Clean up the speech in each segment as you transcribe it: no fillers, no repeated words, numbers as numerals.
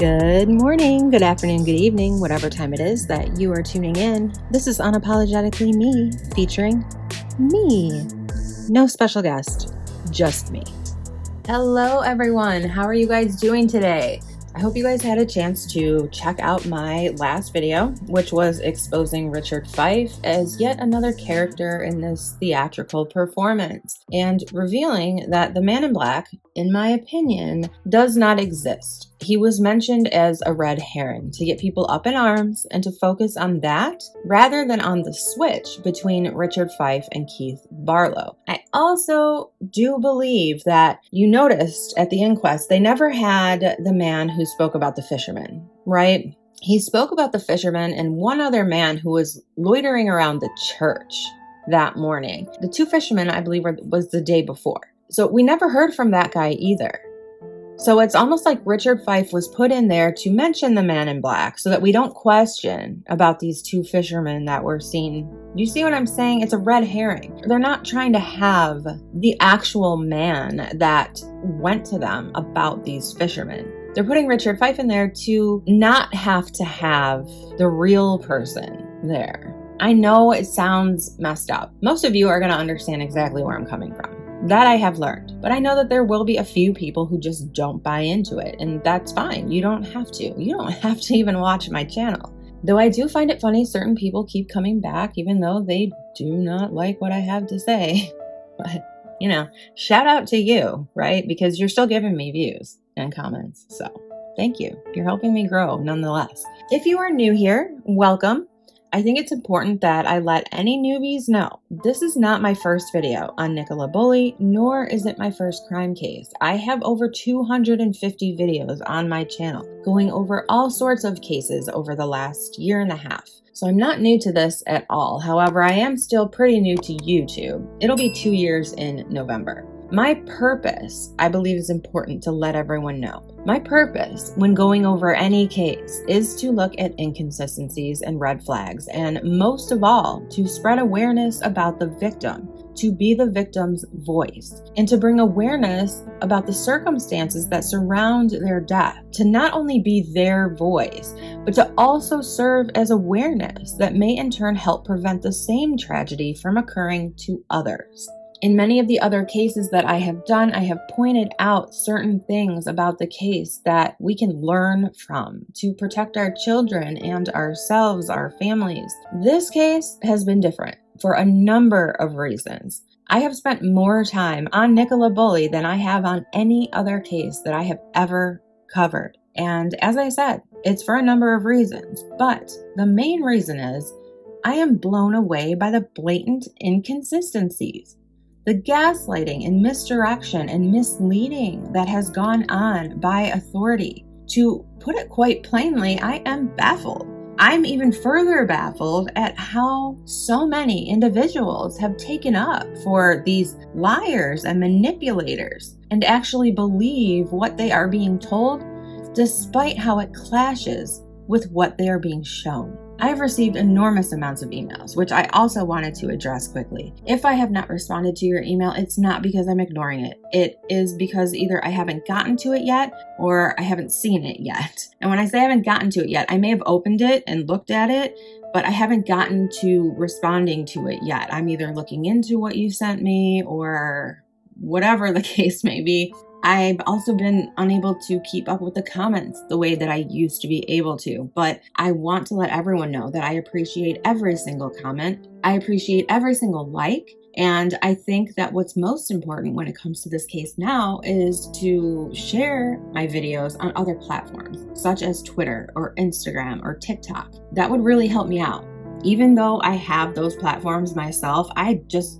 Good morning, good afternoon, good evening, whatever time it is that you are tuning in. This is Unapologetically Me, featuring me. No special guest, just me. Hello, everyone. How are you guys doing today? I hope you guys had a chance to check out my last video, which was exposing Richard Fife as yet another character in this theatrical performance and revealing that the Man in Black, in my opinion, does not exist. He was mentioned as a red herring to get people up in arms and to focus on that rather than on the switch between Richard Fife and Keith Barlow. I also do believe that you noticed at the inquest, they never had the man who spoke about the fisherman, right? He spoke about the fisherman and one other man who was loitering around the church that morning. The two fishermen, I believe, was the day before. So we never heard from that guy either. So it's almost like Richard Fife was put in there to mention the Man in Black so that we don't question about these two fishermen that were seen. You see what I'm saying? It's a red herring. They're not trying to have the actual man that went to them about these fishermen. They're putting Richard Fife in there to not have to have the real person there. I know it sounds messed up. Most of you are going to understand exactly where I'm coming from. That I have learned. But I know that there will be a few people who just don't buy into it, and that's fine. You don't have to. You don't have to even watch my channel. Though I do find it funny, certain people keep coming back even though they do not like what I have to say. But, you know, shout out to you, right? Because you're still giving me views and comments. So thank you. You're helping me grow nonetheless. If you are new here, welcome. I think it's important that I let any newbies know this is not my first video on Nicola Bulley, nor is it my first crime case. I have over 250 videos on my channel going over all sorts of cases over the last year and a half. So I'm not new to this at all. However, I am still pretty new to YouTube. It'll be 2 years in November. My purpose, I believe, is important to let everyone know. My purpose when going over any case is to look at inconsistencies and red flags, and most of all, to spread awareness about the victim, to be the victim's voice, and to bring awareness about the circumstances that surround their death, to not only be their voice, but to also serve as awareness that may in turn help prevent the same tragedy from occurring to others. In many of the other cases that I have done, I have pointed out certain things about the case that we can learn from to protect our children and ourselves, our families. This case has been different for a number of reasons. I have spent more time on Nicola Bulley than I have on any other case that I have ever covered. And as I said, it's for a number of reasons. But the main reason is I am blown away by the blatant inconsistencies. The gaslighting and misdirection and misleading that has gone on by authority. To put it quite plainly, I am baffled. I'm even further baffled at how so many individuals have taken up for these liars and manipulators and actually believe what they are being told, despite how it clashes with what they are being shown. I have received enormous amounts of emails, which I also wanted to address quickly. If I have not responded to your email, it's not because I'm ignoring it. It is because either I haven't gotten to it yet or I haven't seen it yet. And when I say I haven't gotten to it yet, I may have opened it and looked at it, but I haven't gotten to responding to it yet. I'm either looking into what you sent me or whatever the case may be. I've also been unable to keep up with the comments the way that I used to be able to, but I want to let everyone know that I appreciate every single comment. I appreciate every single like, and I think that what's most important when it comes to this case now is to share my videos on other platforms, such as Twitter or Instagram or TikTok. That would really help me out. Even though I have those platforms myself, I just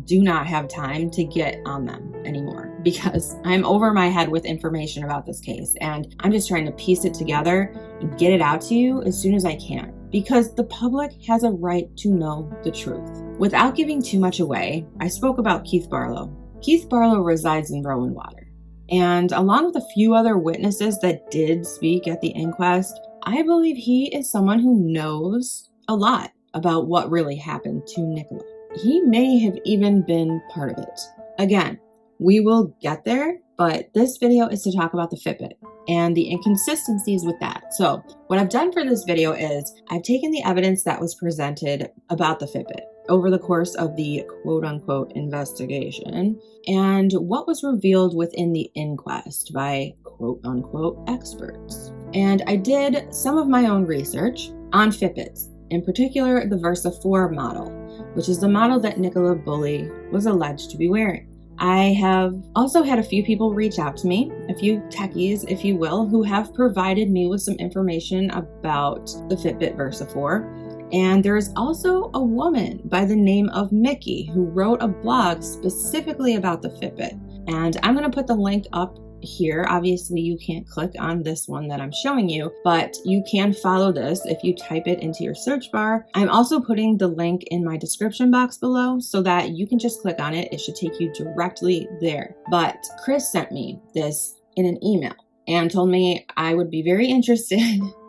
do not have time to get on them anymore because I'm over my head with information about this case, and I'm just trying to piece it together and get it out to you as soon as I can, because the public has a right to know the truth. Without giving too much away, I spoke about Keith Barlow. Keith Barlow resides in Rowanwater, and along with a few other witnesses that did speak at the inquest, I believe he is someone who knows a lot about what really happened to Nicola. He may have even been part of it. Again, we will get there, but this video is to talk about the Fitbit. and the inconsistencies with that. So what I've done for this video is I've taken the evidence that was presented about the Fitbit over the course of the quote-unquote investigation and what was revealed within the inquest by quote-unquote experts. And I did some of my own research on Fitbits, in particular the Versa 4 model, which is the model that Nicola Bulley was alleged to be wearing. I have also had a few people reach out to me, a few techies, if you will, who have provided me with some information about the Fitbit Versa 4. And there is also a woman by the name of Mickey who wrote a blog specifically about the Fitbit. And I'm going to put the link up here. Obviously, you can't click on this one that I'm showing you, but you can follow this if you type it into your search bar. I'm also putting the link in my description box below so that you can just click on it. It should take you directly there. But Chris sent me this in an email and told me I would be very interested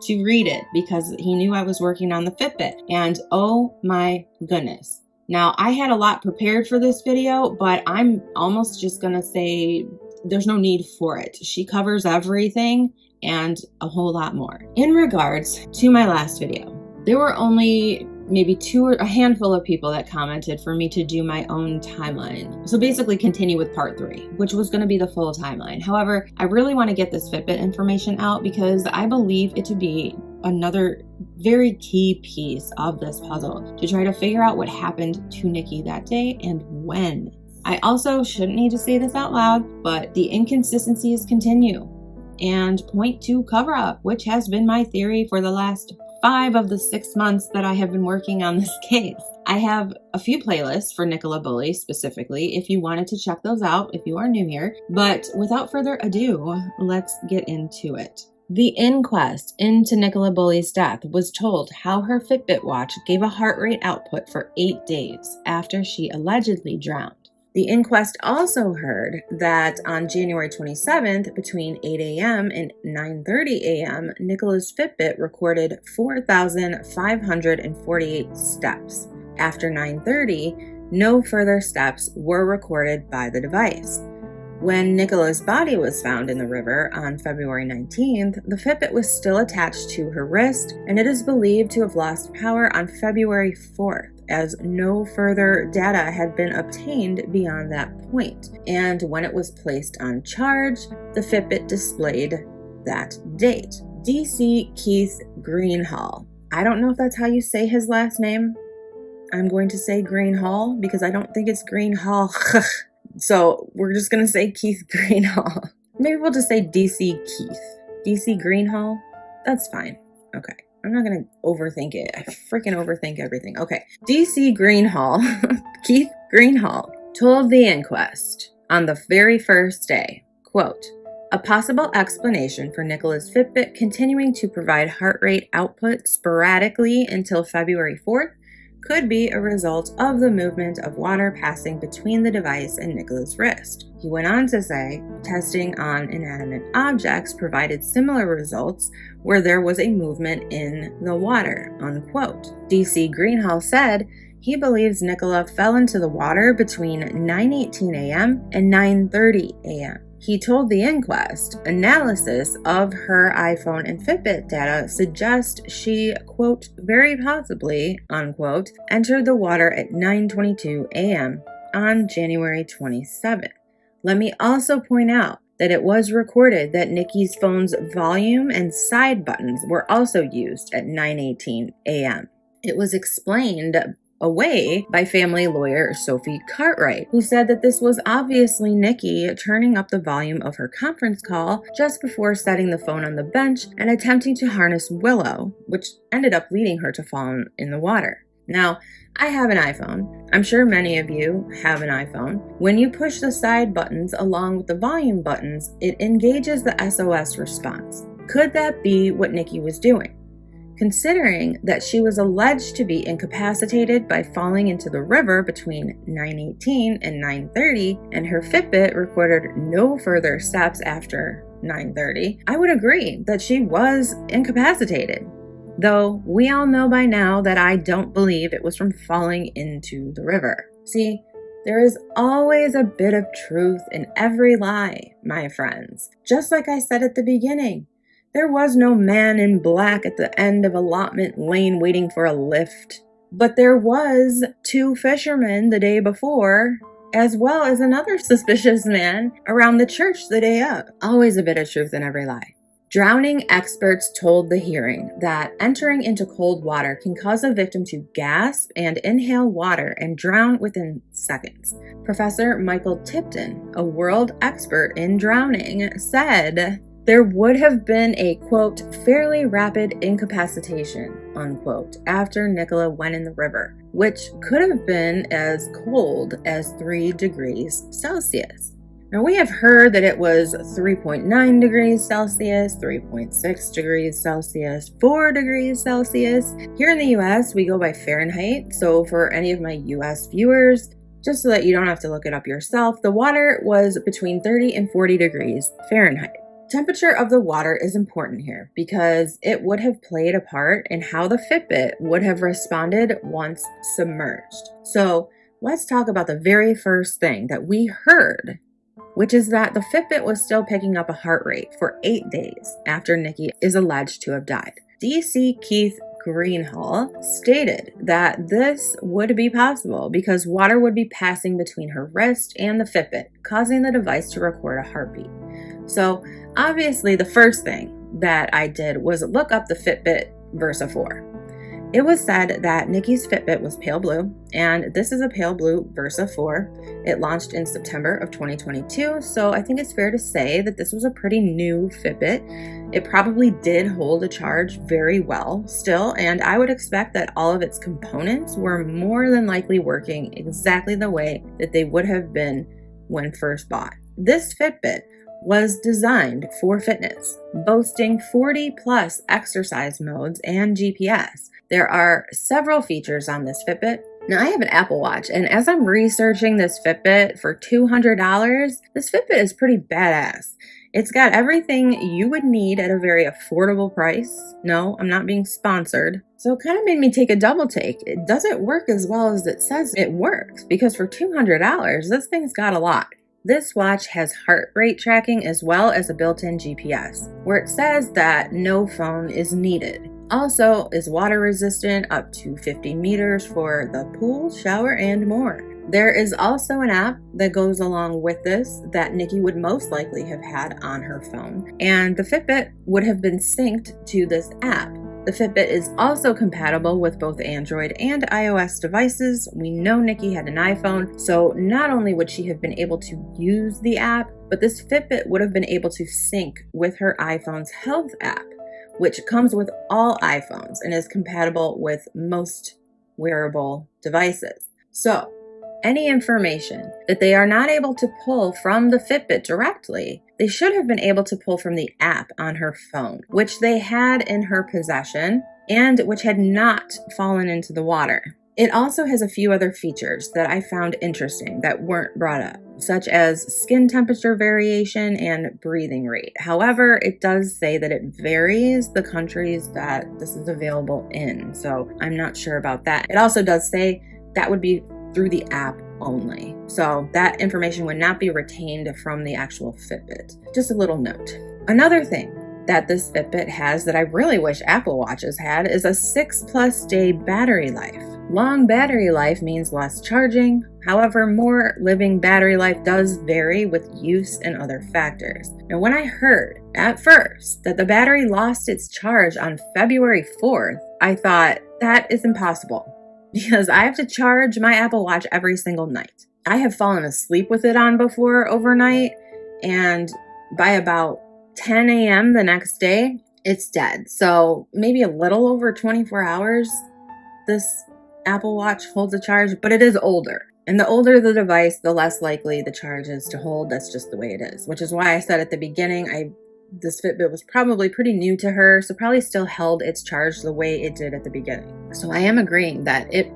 to read it because he knew I was working on the Fitbit. And oh my goodness. Now, I had a lot prepared for this video, but I'm almost just gonna say there's no need for it. She covers everything and a whole lot more. In regards to my last video, there were only maybe a handful of people that commented for me to do my own timeline. So basically continue with part 3, which was going to be the full timeline. However, I really want to get this Fitbit information out because I believe it to be another very key piece of this puzzle to try to figure out what happened to Nikki that day and when. I also shouldn't need to say this out loud, but the inconsistencies continue and point to cover up, which has been my theory for the last 5 of the 6 months that I have been working on this case. I have a few playlists for Nicola Bulley specifically if you wanted to check those out if you are new here. But without further ado, let's get into it. The inquest into Nicola Bulley's death was told how her Fitbit watch gave a heart rate output for 8 days after she allegedly drowned. The inquest also heard that on January 27th, between 8 a.m. and 9:30 a.m., Nicola's Fitbit recorded 4,548 steps. After 9:30, no further steps were recorded by the device. When Nicola's body was found in the river on February 19th, the Fitbit was still attached to her wrist, and it is believed to have lost power on February 4th. As no further data had been obtained beyond that point. And when it was placed on charge, the Fitbit displayed that date. DC Keith Greenhall. I don't know if that's how you say his last name. I'm going to say Greenhall because I don't think it's Greenhall. So we're just going to say Keith Greenhall. Maybe we'll just say DC Keith. DC Greenhall? That's fine. Okay. I'm not going to overthink it. I freaking overthink everything. Okay. DC Greenhall, Keith Greenhall, told the inquest on the very first day, quote, "A possible explanation for Nicola's Fitbit continuing to provide heart rate output sporadically until February 4th could be a result of the movement of water passing between the device and Nicola's wrist." He went on to say, testing on inanimate objects provided similar results where there was a movement in the water, unquote. DC Greenhall said he believes Nicola fell into the water between 9:18 a.m. and 9:30 a.m. He told the inquest analysis of her iPhone and Fitbit data suggests she, quote, very possibly, unquote, entered the water at 9:22 a.m. on January 27th. Let me also point out that it was recorded that Nikki's phone's volume and side buttons were also used at 9:18 a.m. It was explained away by family lawyer Sophie Cartwright, who said that this was obviously Nikki turning up the volume of her conference call just before setting the phone on the bench and attempting to harness Willow, which ended up leading her to fall in the water. Now, I have an iPhone. I'm sure many of you have an iPhone. When you push the side buttons along with the volume buttons, it engages the SOS response. Could that be what Nikki was doing? Considering that she was alleged to be incapacitated by falling into the river between 9:18 and 9:30, and her Fitbit recorded no further steps after 9:30, I would agree that she was incapacitated. Though we all know by now that I don't believe it was from falling into the river. See, There is always a bit of truth in every lie, my friends. Just like I said at the beginning, there was no man in black at the end of allotment lane waiting for a lift. But there was 2 fishermen the day before, as well as another suspicious man around the church the day of. Always a bit of truth in every lie. Drowning experts told the hearing that entering into cold water can cause a victim to gasp and inhale water and drown within seconds. Professor Michael Tipton, a world expert in drowning, said there would have been a, quote, fairly rapid incapacitation, unquote, after Nicola went in the river, which could have been as cold as 3 degrees Celsius. Now, we have heard that it was 3.9 degrees Celsius, 3.6 degrees Celsius, 4 degrees Celsius. Here in the US, we go by Fahrenheit. So for any of my US viewers, just so that you don't have to look it up yourself, the water was between 30 and 40 degrees Fahrenheit. Temperature of the water is important here because it would have played a part in how the Fitbit would have responded once submerged. So let's talk about the very first thing that we heard, which is that the Fitbit was still picking up a heart rate for 8 days after Nikki is alleged to have died. DC Keith Greenhall stated that this would be possible because water would be passing between her wrist and the Fitbit, causing the device to record a heartbeat. So obviously the first thing that I did was look up the Fitbit Versa 4. It was said that Nikki's Fitbit was pale blue, and this is a pale blue Versa 4. It launched in September of 2022, so I think it's fair to say that this was a pretty new Fitbit. It probably did hold a charge very well still, and I would expect that all of its components were more than likely working exactly the way that they would have been when first bought. This Fitbit was designed for fitness, boasting 40 plus exercise modes and GPS. There are several features on this Fitbit. Now, I have an Apple Watch, and as I'm researching this Fitbit for $200, this Fitbit is pretty badass. It's got everything you would need at a very affordable price. No, I'm not being sponsored. So it kind of made me take a double take. It doesn't work as well as it says it works, because for $200, this thing's got a lot. This watch has heart rate tracking as well as a built-in GPS, where it says that no phone is needed. Also is water resistant up to 50 meters for the pool, shower, and more. There is also an app that goes along with this that Nikki would most likely have had on her phone, and the Fitbit would have been synced to this app. The Fitbit is also compatible with both Android and iOS devices. We know Nikki had an iPhone, so not only would she have been able to use the app, but this Fitbit would have been able to sync with her iPhone's health app, which comes with all iPhones and is compatible with most wearable devices. So, any information that they are not able to pull from the Fitbit directly, they should have been able to pull from the app on her phone, which they had in her possession and which had not fallen into the water. It also has a few other features that I found interesting that weren't brought up, such as skin temperature variation and breathing rate. However, it does say that it varies the countries that this is available in, so I'm not sure about that. It also does say that would be through the app only. So that information would not be retained from the actual Fitbit. Just a little note. Another thing that this Fitbit has that I really wish Apple Watches had is a 6+ day battery life. Long battery life means less charging. However, more living battery life does vary with use and other factors. Now, when I heard at first that the battery lost its charge on February 4th, I thought that is impossible, because I have to charge my Apple Watch every single night. I have fallen asleep with it on before overnight, and by about 10 a.m. the next day, it's dead. So maybe a little over 24 hours, this Apple Watch holds a charge, but it is older. And the older the device, the less likely the charge is to hold. That's just the way it is, which is why I said at the beginning, this Fitbit was probably pretty new to her, so probably still held its charge the way it did at the beginning. So I am agreeing that it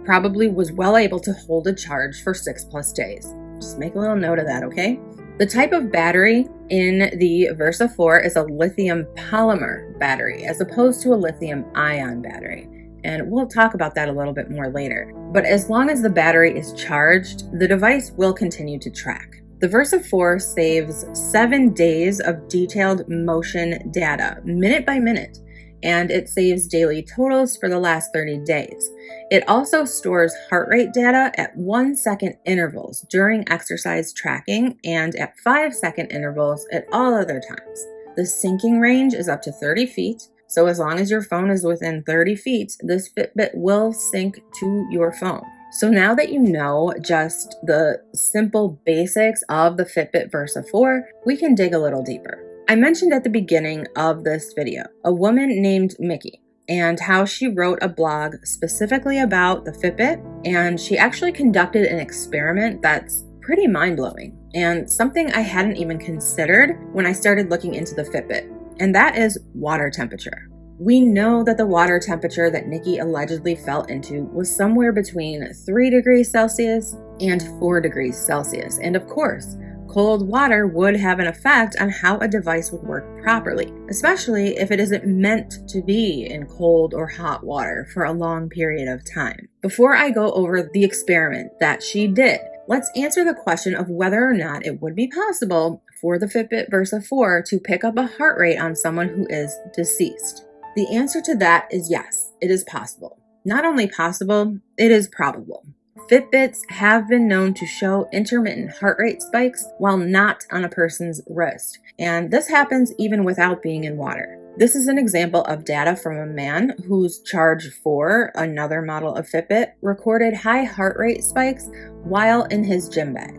probably was well able to hold a charge for 6+ days. Just make a little note of that, okay? The type of battery in the Versa 4 is a lithium polymer battery as opposed to a lithium ion battery. and we'll talk about that a little bit more later. But as long as the battery is charged, the device will continue to track. The Versa 4 saves 7 days of detailed motion data, minute by minute, and it saves daily totals for the last 30 days. It also stores heart rate data at 1-second intervals during exercise tracking and at 5-second intervals at all other times. The syncing range is up to 30 feet, so as long as your phone is within 30 feet, this Fitbit will sync to your phone. So now that you know just the simple basics of the Fitbit Versa 4, we can dig a little deeper. I mentioned at the beginning of this video a woman named Mickey and how she wrote a blog specifically about the Fitbit, and she actually conducted an experiment that's pretty mind-blowing and something I hadn't even considered when I started looking into the Fitbit, and that is water temperature. We know that the water temperature that Nikki allegedly fell into was somewhere between 3 degrees Celsius and 4 degrees Celsius, and of course, cold water would have an effect on how a device would work properly, especially if it isn't meant to be in cold or hot water for a long period of time. Before I go over the experiment that she did, let's answer the question of whether or not it would be possible for the Fitbit Versa 4 to pick up a heart rate on someone who is deceased. The answer to that is yes, it is possible. Not only possible, it is probable. Fitbits have been known to show intermittent heart rate spikes while not on a person's wrist, and this happens even without being in water. This is an example of data from a man whose Charge 4, another model of Fitbit, recorded high heart rate spikes while in his gym bag.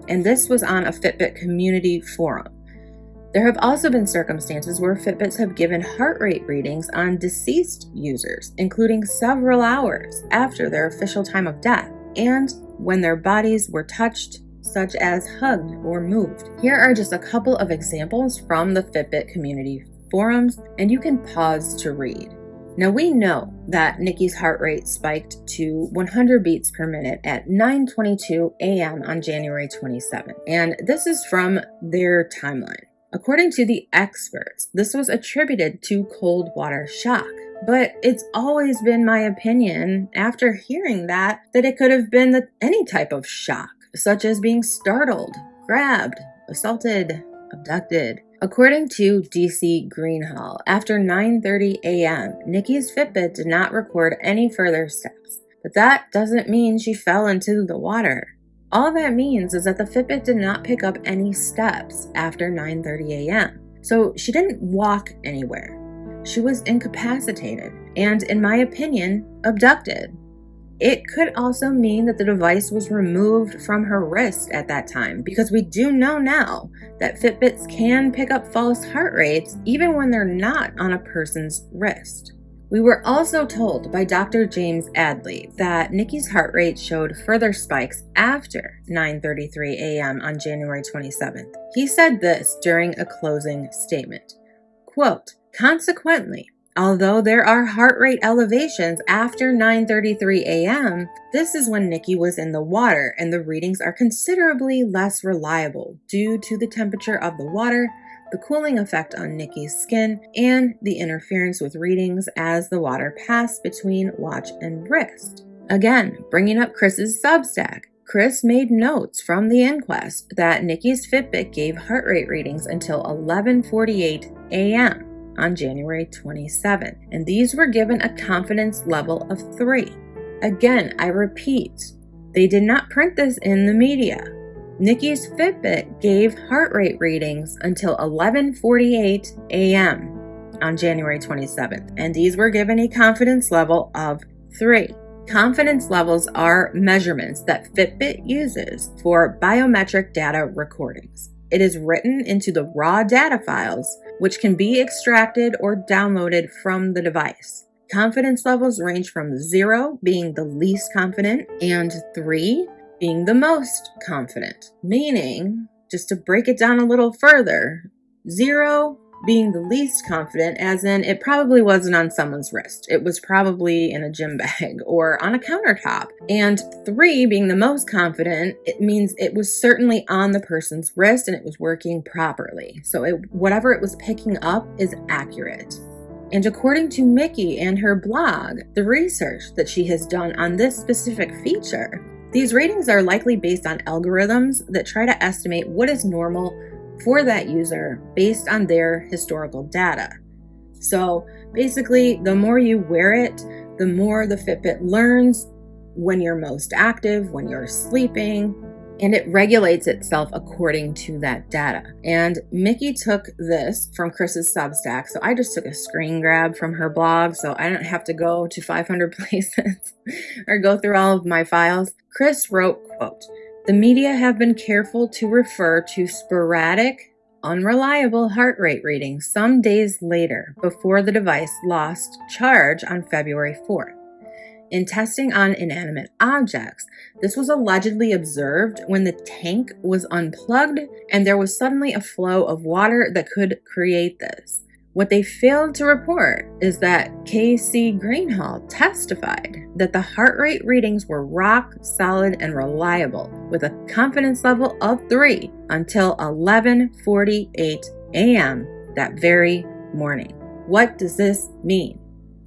And this was on a Fitbit community forum. There have also been circumstances where Fitbits have given heart rate readings on deceased users, including several hours after their official time of death, and when their bodies were touched, such as hugged or moved. Here are just a couple of examples from the Fitbit community forums, and you can pause to read. Now we know that Nikki's heart rate spiked to 100 beats per minute at 9:22 a.m. on January 27th, and this is from their timeline. According to the experts, this was attributed to cold water shock. But it's always been my opinion, after hearing that it could have been any type of shock, such as being startled, grabbed, assaulted, abducted. According to DC Greenhall, after 9:30 a.m., Nikki's Fitbit did not record any further steps. But that doesn't mean she fell into the water. All that means is that the Fitbit did not pick up any steps after 9:30 a.m. So she didn't walk anywhere. She was incapacitated and, in my opinion, abducted. It could also mean that the device was removed from her wrist at that time, because we do know now that Fitbits can pick up false heart rates even when they're not on a person's wrist. We were also told by Dr. James Adley that Nikki's heart rate showed further spikes after 9:33 a.m. on January 27th. He said this during a closing statement, quote, "Consequently, although there are heart rate elevations after 9:33 a.m., this is when Nikki was in the water, and the readings are considerably less reliable due to the temperature of the water, the cooling effect on Nikki's skin, and the interference with readings as the water passed between watch and wrist." Again, bringing up Chris's Substack. Chris made notes from the inquest that Nikki's Fitbit gave heart rate readings until 11:48 a.m. on January 27th, and these were given a confidence level of 3. Again, I repeat, they did not print this in the media. Nikki's Fitbit gave heart rate readings until 11:48 a.m. on January 27th, and these were given a confidence level of 3. Confidence levels are measurements that Fitbit uses for biometric data recordings. It is written into the raw data files, which can be extracted or downloaded from the device. Confidence levels range from 0 being the least confident and 3 being the most confident. Meaning, just to break it down a little further, 0 being the least confident, as in it probably wasn't on someone's wrist. It was probably in a gym bag or on a countertop. And 3 being the most confident, it means it was certainly on the person's wrist and it was working properly. So whatever it was picking up is accurate. And according to Mickey and her blog, the research that she has done on this specific feature, these ratings are likely based on algorithms that try to estimate what is normal for that user based on their historical data. So basically, the more you wear it, the more the Fitbit learns when you're most active, when you're sleeping, and it regulates itself according to that data. And Mickey took this from Chris's Substack, so I just took a screen grab from her blog, so I don't have to go to 500 places or go through all of my files. Chris wrote, quote, "The media have been careful to refer to sporadic, unreliable heart rate readings some days later before the device lost charge on February 4th. In testing on inanimate objects, this was allegedly observed when the tank was unplugged and there was suddenly a flow of water that could create this. What they failed to report is that K.C. Greenhall testified that the heart rate readings were rock solid and reliable with a confidence level of 3 until 11:48 a.m. that very morning." What does this mean?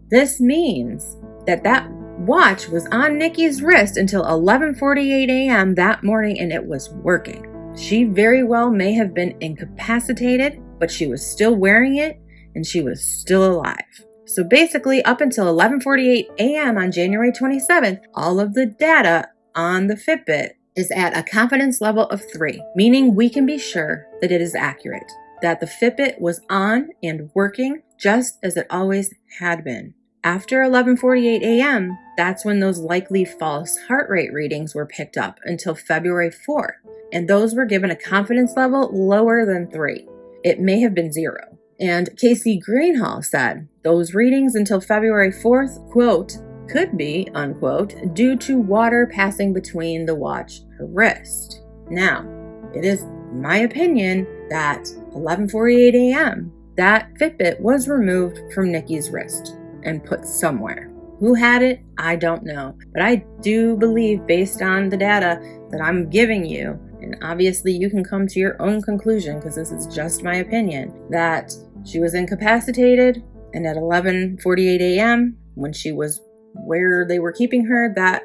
This means that watch was on Nikki's wrist until 11:48 a.m. that morning and it was working. She very well may have been incapacitated, but she was still wearing it and she was still alive. So basically, up until 11:48 a.m. on January 27th, all of the data on the Fitbit is at a confidence level of 3, meaning we can be sure that it is accurate, that the Fitbit was on and working just as it always had been. After 11:48 a.m., that's when those likely false heart rate readings were picked up until February 4th, and those were given a confidence level lower than 3. It may have been 0. And K.C. Greenhall said those readings until February 4th, quote, "could be," unquote, "due to water passing between the watch and her wrist." Now, it is my opinion that 11:48 a.m., that Fitbit was removed from Nikki's wrist and put somewhere. Who had it? I don't know. But I do believe, based on the data that I'm giving you, and obviously you can come to your own conclusion because this is just my opinion, that she was incapacitated, and at 11:48 a.m., when she was where they were keeping her, that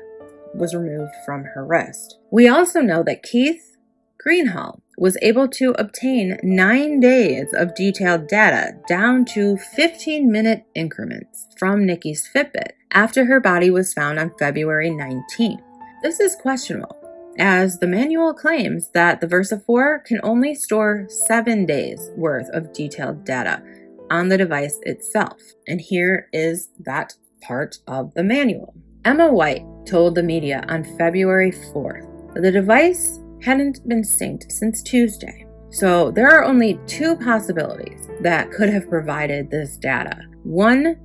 was removed from her wrist. We also know that Keith Greenhall was able to obtain 9 days of detailed data down to 15-minute increments from Nikki's Fitbit after her body was found on February 19th. This is questionable, as the manual claims that the Versa 4 can only store 7 days worth of detailed data on the device itself. And here is that part of the manual. Emma White told the media on February 4th that the device hadn't been synced since Tuesday. So there are only 2 possibilities that could have provided this data. One,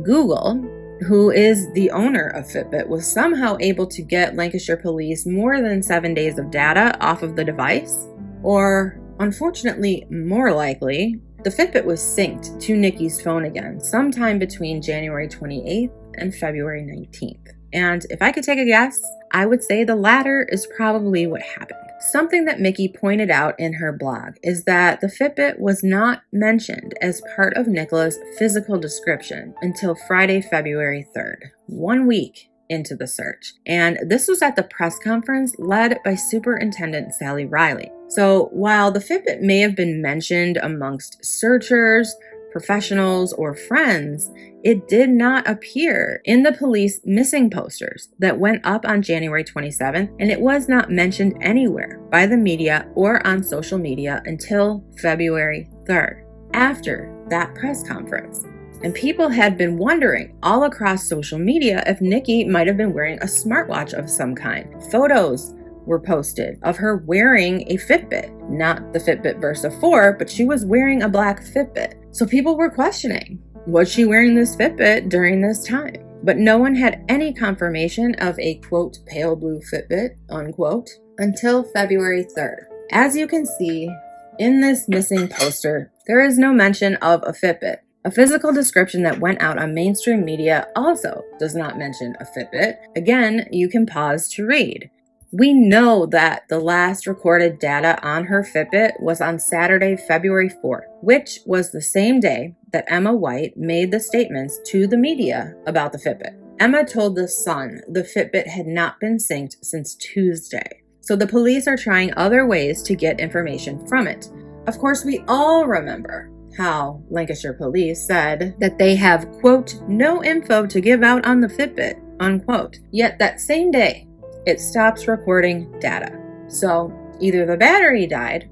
Google, who is the owner of Fitbit, was somehow able to get Lancashire police more than 7 days of data off of the device. Or, unfortunately, more likely, the Fitbit was synced to Nikki's phone again sometime between January 28th and February 19th. And if I could take a guess, I would say the latter is probably what happened. Something that Mickey pointed out in her blog is that the Fitbit was not mentioned as part of Nicola's physical description until Friday, February 3rd, 1 week into the search. And this was at the press conference led by Superintendent Sally Riley. So while the Fitbit may have been mentioned amongst searchers, professionals, or friends, it did not appear in the police missing posters that went up on January 27th, and it was not mentioned anywhere by the media or on social media until February 3rd, after that press conference. And people had been wondering all across social media if Nikki might have been wearing a smartwatch of some kind. Photos were posted of her wearing a Fitbit, not the Fitbit Versa 4, but she was wearing a black Fitbit. So people were questioning, was she wearing this Fitbit during this time? But no one had any confirmation of a, quote, pale blue Fitbit, unquote, until February 3rd. As you can see in this missing poster, there is no mention of a Fitbit. A physical description that went out on mainstream media also does not mention a Fitbit. Again, you can pause to read. We know that the last recorded data on her Fitbit was on Saturday, February 4th, which was the same day that Emma White made the statements to the media about the Fitbit. Emma told The Sun the Fitbit had not been synced since Tuesday. So the police are trying other ways to get information from it. Of course, we all remember how Lancashire police said that they have, quote, no info to give out on the Fitbit, unquote. Yet that same day, it stops recording data. So either the battery died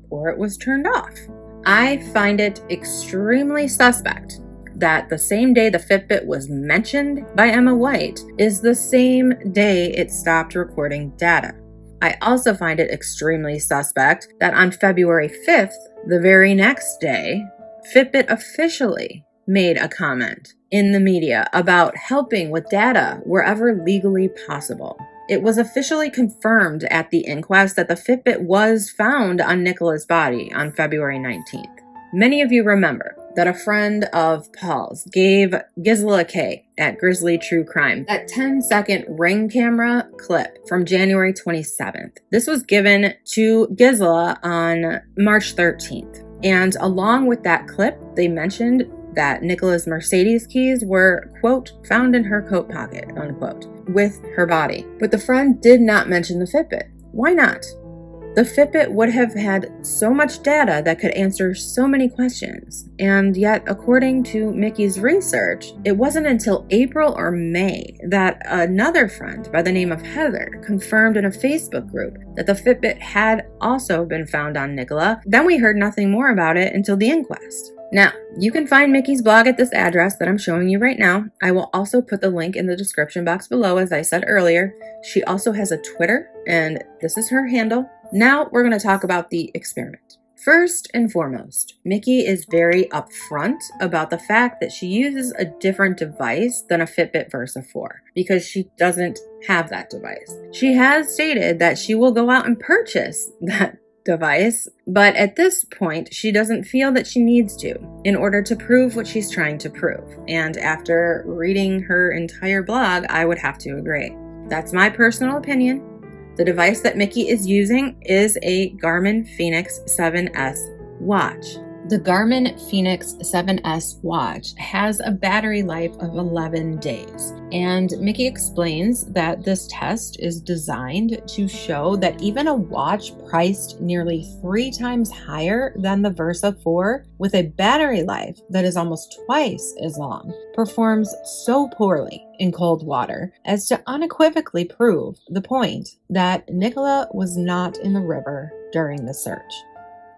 or it was turned off. I find it extremely suspect that the same day the Fitbit was mentioned by Emma White is the same day it stopped recording data. I also find it extremely suspect that on February 5th, the very next day, Fitbit officially made a comment in the media about helping with data wherever legally possible. It was officially confirmed at the inquest that the Fitbit was found on Nicola's body on February 19th. Many of you remember that a friend of Paul's gave Gisela K at Grizzly True Crime that 10-second Ring camera clip from January 27th. This was given to Gisela on March 13th. And along with that clip, they mentioned that Nicola's Mercedes keys were, quote, found in her coat pocket, unquote, with her body. But the friend did not mention the Fitbit. Why not? The Fitbit would have had so much data that could answer so many questions. And yet, according to Mickey's research, it wasn't until April or May that another friend by the name of Heather confirmed in a Facebook group that the Fitbit had also been found on Nicola. Then we heard nothing more about it until the inquest. Now, you can find Mickey's blog at this address that I'm showing you right now. I will also put the link in the description box below, as I said earlier. She also has a Twitter, and this is her handle. Now we're going to talk about the experiment. First and foremost, Mickey is very upfront about the fact that she uses a different device than a Fitbit Versa 4 because she doesn't have that device. She has stated that she will go out and purchase that device, but at this point, she doesn't feel that she needs to in order to prove what she's trying to prove. And after reading her entire blog, I would have to agree. That's my personal opinion. The device that Mickey is using is a Garmin Fenix 7S watch. The Garmin Fenix 7S watch has a battery life of 11 days. And Mickey explains that this test is designed to show that even a watch priced nearly 3 times higher than the Versa 4 with a battery life that is almost twice as long performs so poorly in cold water as to unequivocally prove the point that Nicola was not in the river during the search.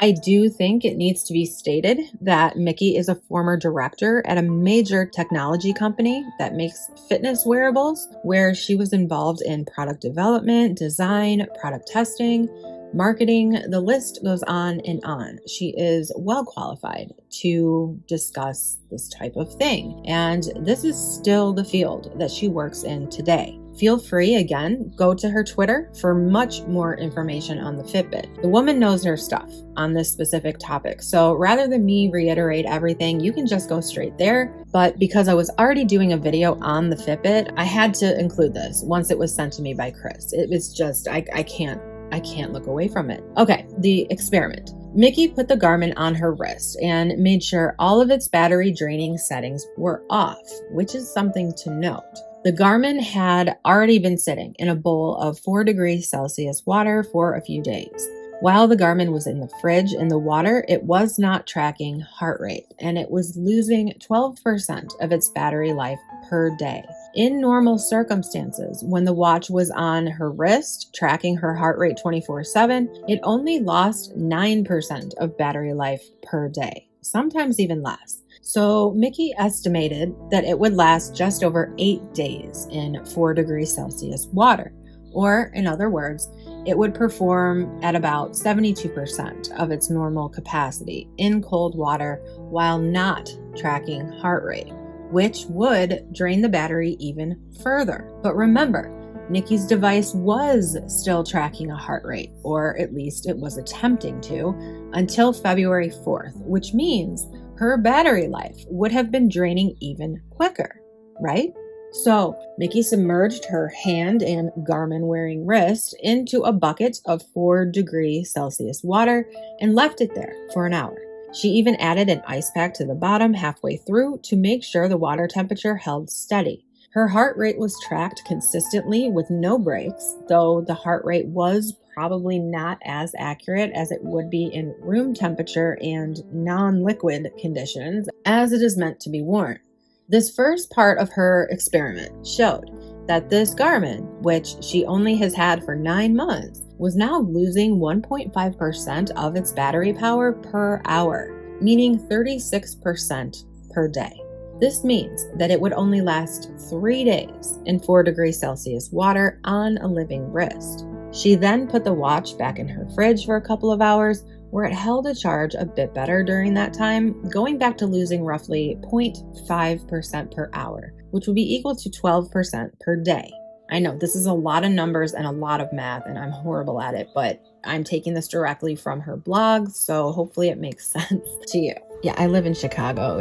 I do think it needs to be stated that Mickey is a former director at a major technology company that makes fitness wearables, where she was involved in product development, design, product testing, marketing. The list goes on and on. She is well qualified to discuss this type of thing. And this is still the field that she works in today. Feel free, again, go to her Twitter for much more information on the Fitbit. The woman knows her stuff on this specific topic. So rather than me reiterate everything, you can just go straight there. But because I was already doing a video on the Fitbit, I had to include this once it was sent to me by Chris. It was just, I can't look away from it. Okay, the experiment. Mickey put the Garmin on her wrist and made sure all of its battery draining settings were off, which is something to note. The Garmin had already been sitting in a bowl of 4 degrees Celsius water for a few days. While the Garmin was in the fridge in the water, it was not tracking heart rate, and it was losing 12% of its battery life per day. In normal circumstances, when the watch was on her wrist, tracking her heart rate 24/7, it only lost 9% of battery life per day, sometimes even less. So Mickey estimated that it would last just over 8 days in 4 degrees Celsius water, or in other words, it would perform at about 72% of its normal capacity in cold water while not tracking heart rate, which would drain the battery even further. But remember, Mickey's device was still tracking a heart rate, or at least it was attempting to, until February 4th, which means her battery life would have been draining even quicker, right? So Mickey submerged her hand and Garmin-wearing wrist into a bucket of 4-degree Celsius water and left it there for an hour. She even added an ice pack to the bottom halfway through to make sure the water temperature held steady. Her heart rate was tracked consistently with no breaks, though the heart rate was probably not as accurate as it would be in room temperature and non-liquid conditions as it is meant to be worn. This first part of her experiment showed that this Garmin, which she only has had for 9 months, was now losing 1.5% of its battery power per hour, meaning 36% per day. This means that it would only last 3 days in 4-degree Celsius water on a living wrist. She then put the watch back in her fridge for a couple of hours, where it held a charge a bit better during that time, going back to losing roughly 0.5% per hour, which would be equal to 12% per day. I know this is a lot of numbers and a lot of math, and I'm horrible at it, but I'm taking this directly from her blog, so hopefully it makes sense to you. Yeah, I live in Chicago.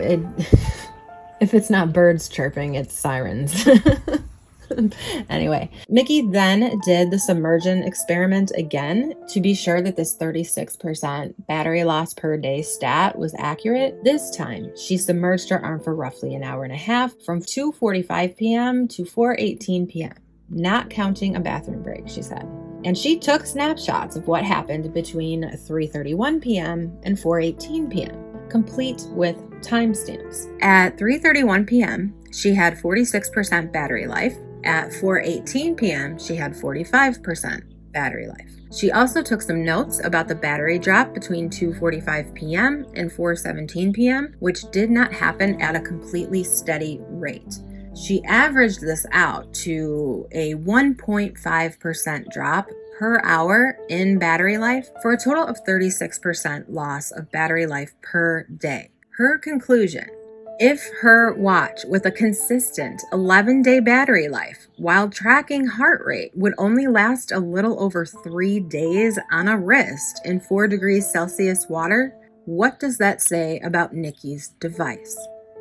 If it's not birds chirping, it's sirens. Anyway, Mickey then did the submersion experiment again to be sure that this 36% battery loss per day stat was accurate. This time, she submerged her arm for roughly an hour and a half from 2:45 p.m. to 4:18 p.m., not counting a bathroom break, she said. And she took snapshots of what happened between 3:31 p.m. and 4:18 p.m., complete with timestamps. At 3:31 p.m., she had 46% battery life. At 4:18 p.m., she had 45% battery life. She also took some notes about the battery drop between 2:45 p.m. and 4:17 p.m., which did not happen at a completely steady rate. She averaged this out to a 1.5% drop per hour in battery life for a total of 36% loss of battery life per day. Her conclusion: if her watch with a consistent 11-day battery life while tracking heart rate would only last a little over 3 days on a wrist in 4 degrees Celsius water, what does that say about NIKKI'S device?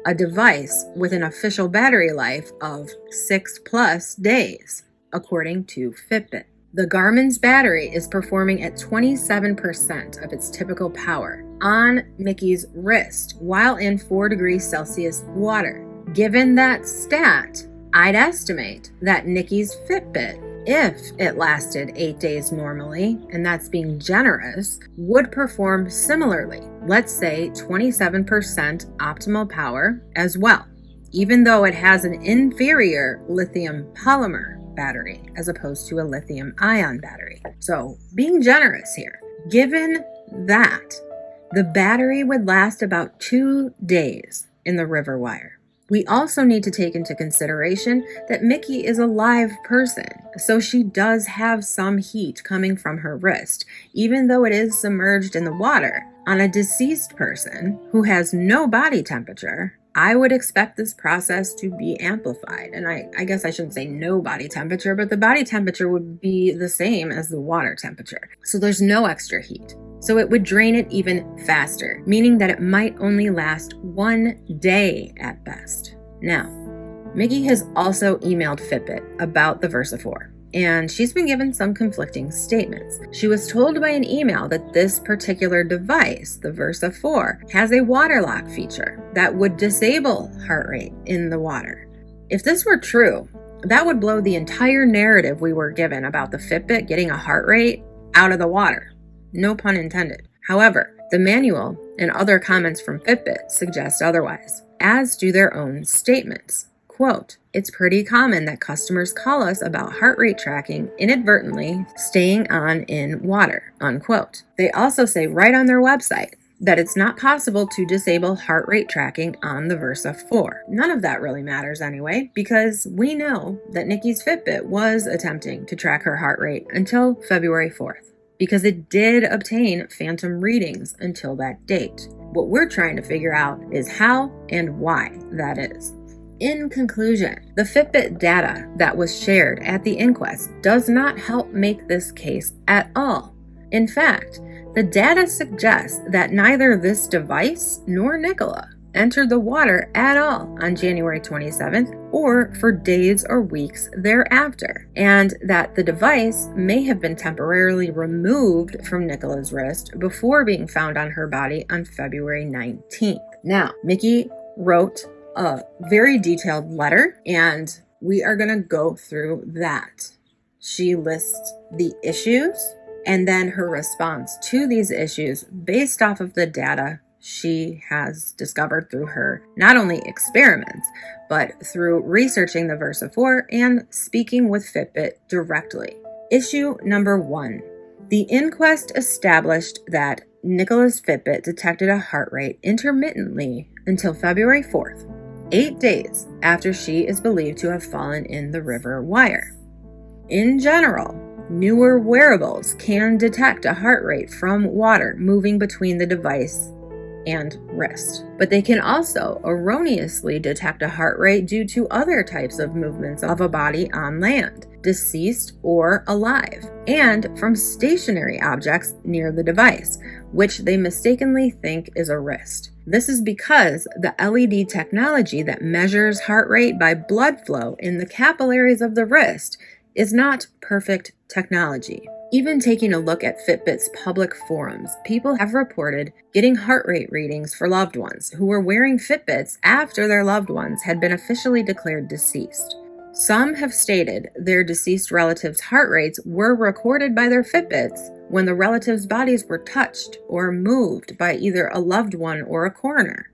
A device with an official battery life of 6+ days, according to Fitbit. The Garmin's battery is performing at 27% of its typical power on Mickey's wrist while in 4 degrees Celsius water. Given that stat, I'd estimate that NIKKI'S Fitbit, if it lasted 8 days normally, and that's being generous, would perform similarly, let's say 27% optimal power as well, even though it has an inferior lithium polymer battery as opposed to a lithium ion battery. So being generous here, given that the battery would last about 2 days in the river wire. We also need to take into consideration that Mickey is a live person, so she does have some heat coming from her wrist, even though it is submerged in the water. On a deceased person who has no body temperature, I would expect this process to be amplified. And I guess I shouldn't say no body temperature, but the body temperature would be the same as the water temperature. So there's no extra heat. So it would drain it even faster, meaning that it might only last 1 day at best. Now, Mickey has also emailed Fitbit about the Versa 4. And she's been given some conflicting statements. She was told by an email that this particular device, the Versa 4, has a water lock feature that would disable heart rate in the water. If this were true, that would blow the entire narrative we were given about the Fitbit getting a heart rate out of the water. No pun intended. However, the manual and other comments from Fitbit suggest otherwise, as do their own statements. Quote, "It's pretty common that customers call us about heart rate tracking inadvertently staying on in water," unquote. They also say right on their website that it's not possible to disable heart rate tracking on the Versa 4. None of that really matters anyway, because we know that NIKKI'S Fitbit was attempting to track her heart rate until February 4th, because it did obtain phantom readings until that date. What we're trying to figure out is how and why that is. In conclusion, the Fitbit data that was shared at the inquest does not help make this case at all. In fact, the data suggests that neither this device nor Nicola, entered the water at all on January 27th or for days or weeks thereafter, and that the device may have been temporarily removed from Nicola's wrist before being found on her body on February 19th. Now, Mickey wrote a very detailed letter, and we are going to go through that. She lists the issues and then her response to these issues based off of the data she has discovered through her not only experiments, but through researching the Versa 4 and speaking with Fitbit directly. Issue number 1. The inquest established that Nicola's Fitbit detected a heart rate intermittently until February 4th, 8 days after she is believed to have fallen in the river Wire. In general, newer wearables can detect a heart rate from water moving between the device and wrist, but they can also erroneously detect a heart rate due to other types of movements of a body on land, deceased or alive, and from stationary objects near the device, which they mistakenly think is a wrist. This is because the LED technology that measures heart rate by blood flow in the capillaries of the wrist is not perfect technology. Even taking a look at Fitbit's public forums, people have reported getting heart rate readings for loved ones who were wearing Fitbits after their loved ones had been officially declared deceased. Some have stated their deceased relatives' heart rates were recorded by their Fitbits when the relatives' bodies were touched or moved by either a loved one or a coroner.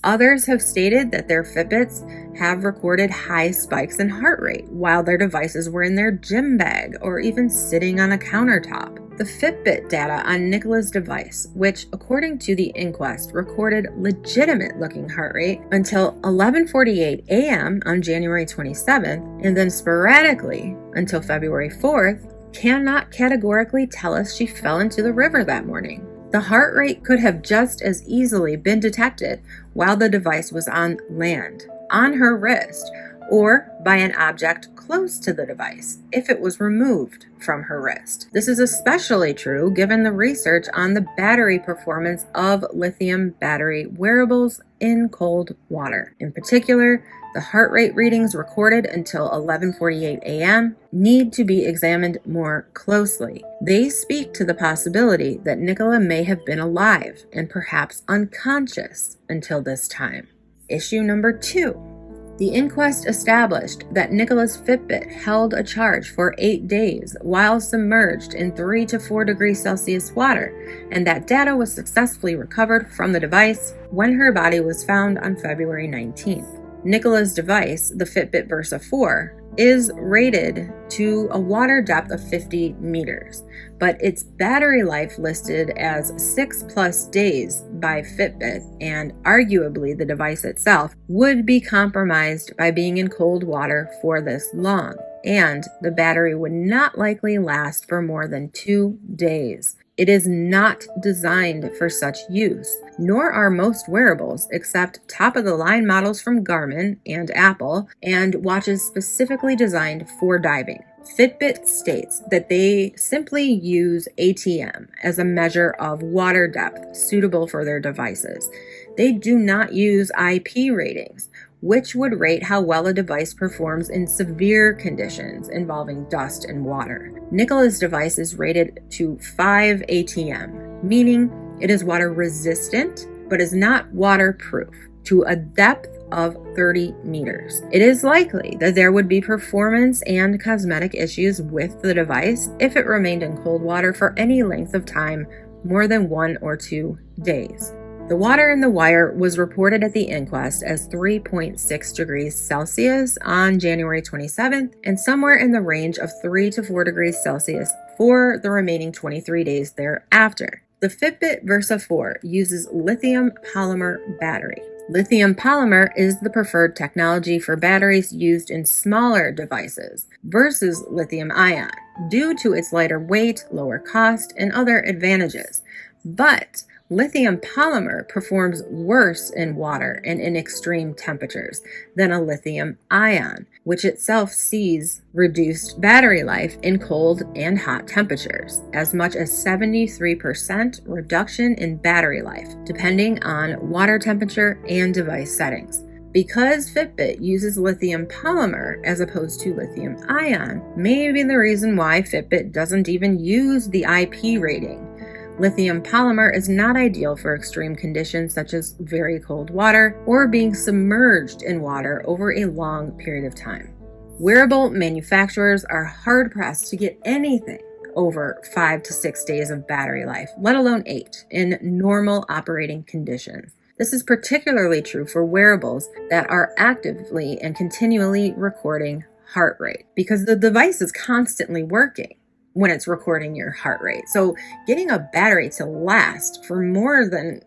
Others have stated that their Fitbits have recorded high spikes in heart rate while their devices were in their gym bag or even sitting on a countertop. The Fitbit data on Nicola's device, which according to the INQUEST recorded legitimate-looking heart rate until 11:48 a.m. on January 27th and then sporadically until February 4th, cannot categorically tell us she fell into the river that morning. The heart rate could have just as easily been detected while the device was on land, on her wrist, or by an object close to the device if it was removed from her wrist. This is especially true given the research on the battery performance of lithium battery wearables in cold water. In particular, the heart rate readings recorded until 11:48 a.m. need to be examined more closely. They speak to the possibility that Nicola may have been alive and perhaps unconscious until this time. Issue number 2. The inquest established that Nicola's Fitbit held a charge for 8 days while submerged in 3 to 4 degrees Celsius water, and that data was successfully recovered from the device when her body was found on February 19th. Nicola's device, the Fitbit Versa 4, is rated to a water depth of 50 meters, but its battery life listed as 6+ days by Fitbit, and arguably the device itself would be compromised by being in cold water for this long, and the battery would not likely last for more than 2 days. It is not designed for such use, nor are most wearables except top-of-the-line models from Garmin and Apple, and watches specifically designed for diving. Fitbit states that they simply use ATM as a measure of water depth suitable for their devices. They do not use IP ratings, which would rate how well a device performs in severe conditions involving dust and water. Nicola's device is rated to 5 ATM, meaning it is water resistant, but is not waterproof, to a depth of 30 meters. It is likely that there would be performance and cosmetic issues with the device if it remained in cold water for any length of time, more than 1 or 2 days. The water in the wire was reported at the inquest as 3.6 degrees Celsius on January 27th and somewhere in the range of 3 to 4 degrees Celsius for the remaining 23 days thereafter. The Fitbit Versa 4 uses lithium polymer battery. Lithium polymer is the preferred technology for batteries used in smaller devices versus lithium ion due to its lighter weight, lower cost, and other advantages. But Lithium polymer performs worse in water and in extreme temperatures than a lithium ion, which itself sees reduced battery life in cold and hot temperatures, as much as 73% reduction in battery life, depending on water temperature and device settings. Because Fitbit uses lithium polymer as opposed to lithium ion, may be the reason why Fitbit doesn't even use the IP rating. Lithium polymer is not ideal for extreme conditions such as very cold water or being submerged in water over a long period of time. Wearable manufacturers are hard-pressed to get anything over 5 to 6 days of battery life, let alone 8, in normal operating conditions. This is particularly true for wearables that are actively and continually recording heart rate, because the device is constantly working when it's recording your heart rate. So getting a battery to last for more than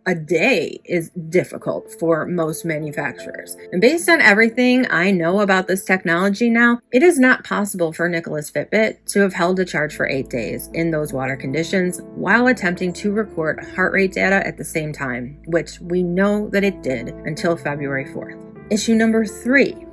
a day is difficult for most manufacturers. And based on everything I know about this technology now, it is not possible for Nicola's Fitbit to have held a charge for 8 days in those water conditions while attempting to record heart rate data at the same time, which we know that it did until February 4th. Issue number 3.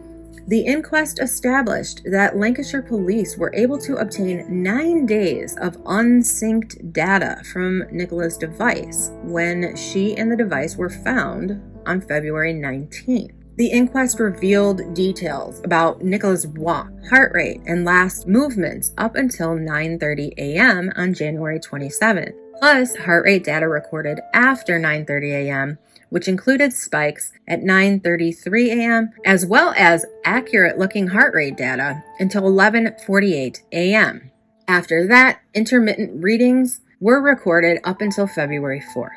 The inquest established that Lancashire police were able to obtain 9 days of unsynced data from Nicola's device when she and the device were found on February 19th. The inquest revealed details about Nicola's walk, heart rate, and last movements up until 9:30 a.m. on January 27th, plus heart rate data recorded after 9:30 a.m., which included spikes at 9:33 a.m., as well as accurate-looking heart rate data until 11:48 a.m. After that, intermittent readings were recorded up until February 4th.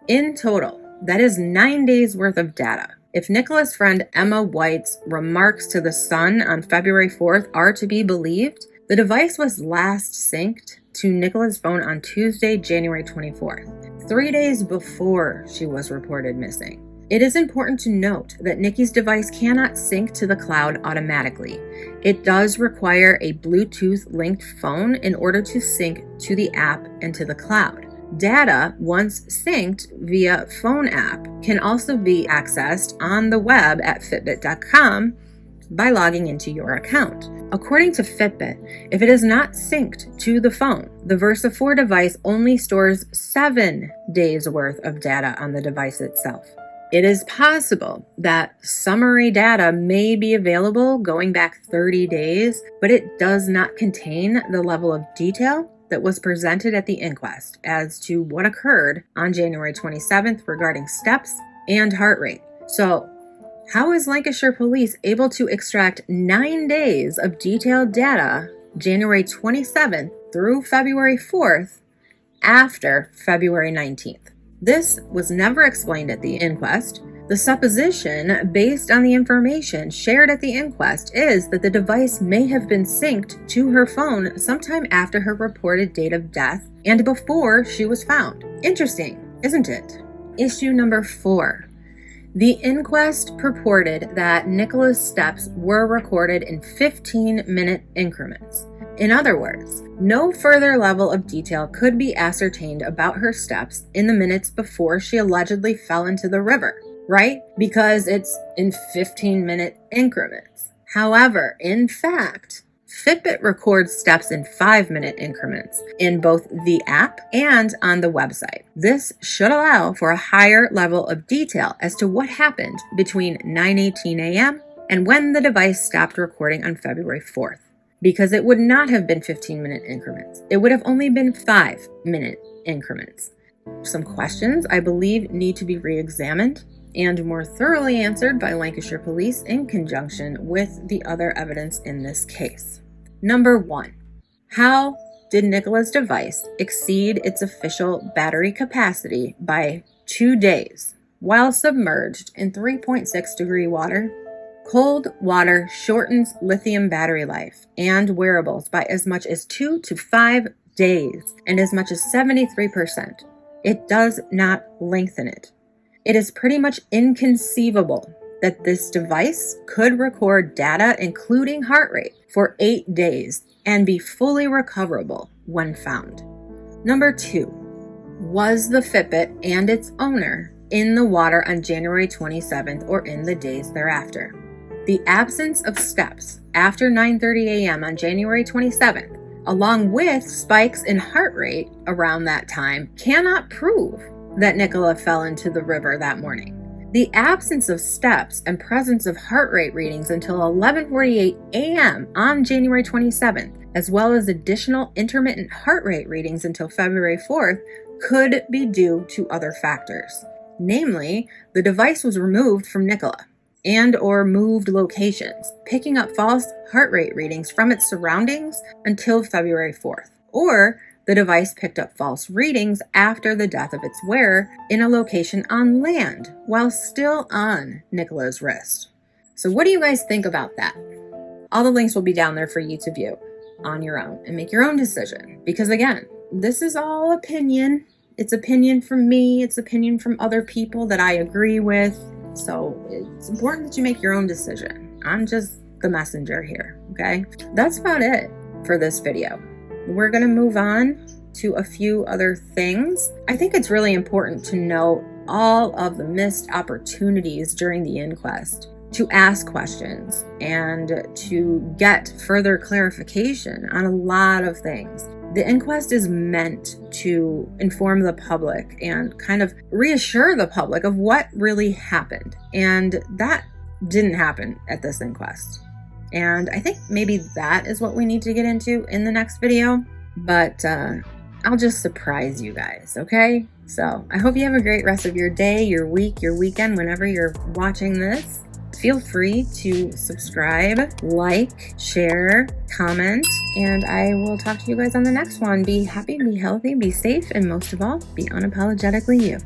In total, that is 9 days worth of data. If Nicola's friend Emma White's remarks to The Sun on February 4th are to be believed, the device was last synced to Nicola's phone on Tuesday, January 24th, 3 days before she was reported missing. It is important to note that NIKKI'S device cannot sync to the cloud automatically. It does require a Bluetooth-linked phone in order to sync to the app and to the cloud. Data, once synced via phone app, can also be accessed on the web at Fitbit.com by logging into your account. According to Fitbit, if it is not synced to the phone, the Versa 4 device only stores 7 days worth of data on the device itself. It is possible that summary data may be available going back 30 days, but it does not contain the level of detail that was presented at the inquest as to what occurred on January 27th regarding steps and heart rate. So, how is Lancashire Police able to extract 9 days of detailed data January 27th through February 4th after February 19th? This was never explained at the inquest. The supposition, based on the information shared at the inquest, is that the device may have been synced to her phone sometime after her reported date of death and before she was found. Interesting, isn't it? Issue number 4. The inquest purported that Nicola's steps were recorded in 15-minute increments. In other words, no further level of detail could be ascertained about her steps in the minutes before she allegedly fell into the river, right? Because it's in 15-minute increments. However, in fact, Fitbit records steps in 5-minute increments in both the app and on the website. This should allow for a higher level of detail as to what happened between 9:18 a.m. and when the device stopped recording on February 4th, because it would not have been 15-minute increments. It would have only been 5-minute increments. Some questions, I believe, need to be re-examined and more thoroughly answered by Lancashire Police in conjunction with the other evidence in this case. Number 1. How did Nicola's device exceed its official battery capacity by 2 days while submerged in 3.6 degree water? Cold water shortens lithium battery life and wearables by as much as 2 to 5 days and as much as 73%. It does not lengthen it. It is pretty much inconceivable that this device could record data, including heart rate, for 8 days and be fully recoverable when found. Number 2. Was the Fitbit and its owner in the water on January 27th or in the days thereafter? The absence of steps after 9:30 a.m. on January 27th, along with spikes in heart rate around that time, cannot prove that Nicola fell into the river that morning. The absence of steps and presence of heart rate readings until 11:48 a.m. on January 27th, as well as additional intermittent heart rate readings until February 4th, could be due to other factors. Namely, the device was removed from Nicola and/or moved locations, picking up false heart rate readings from its surroundings until February 4th. Or the device picked up false readings after the death of its wearer in a location on land while still on Nicola's wrist. So what do you guys think about that? All the links will be down there for you to view on your own and make your own decision. Because again, this is all opinion. It's opinion from me. It's opinion from other people that I agree with. So it's important that you make your own decision. I'm just the messenger here, okay? That's about it for this video. We're going to move on to a few other things. I think it's really important to note all of the missed opportunities during the inquest to ask questions and to get further clarification on a lot of things. The inquest is meant to inform the public and kind of reassure the public of what really happened. And that didn't happen at this inquest. And I think maybe that is what we need to get into in the next video. But I'll just surprise you guys, okay? So I hope you have a great rest of your day, your week, your weekend, whenever you're watching this. Feel free to subscribe, like, share, comment, and I will talk to you guys on the next one. Be happy, be healthy, be safe, and most of all, be unapologetically you.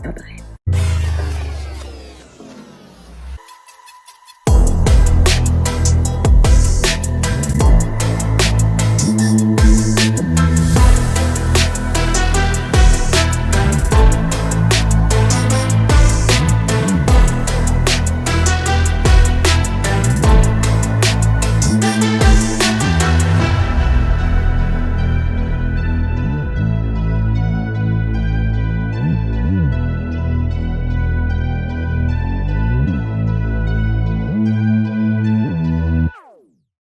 Bye-bye.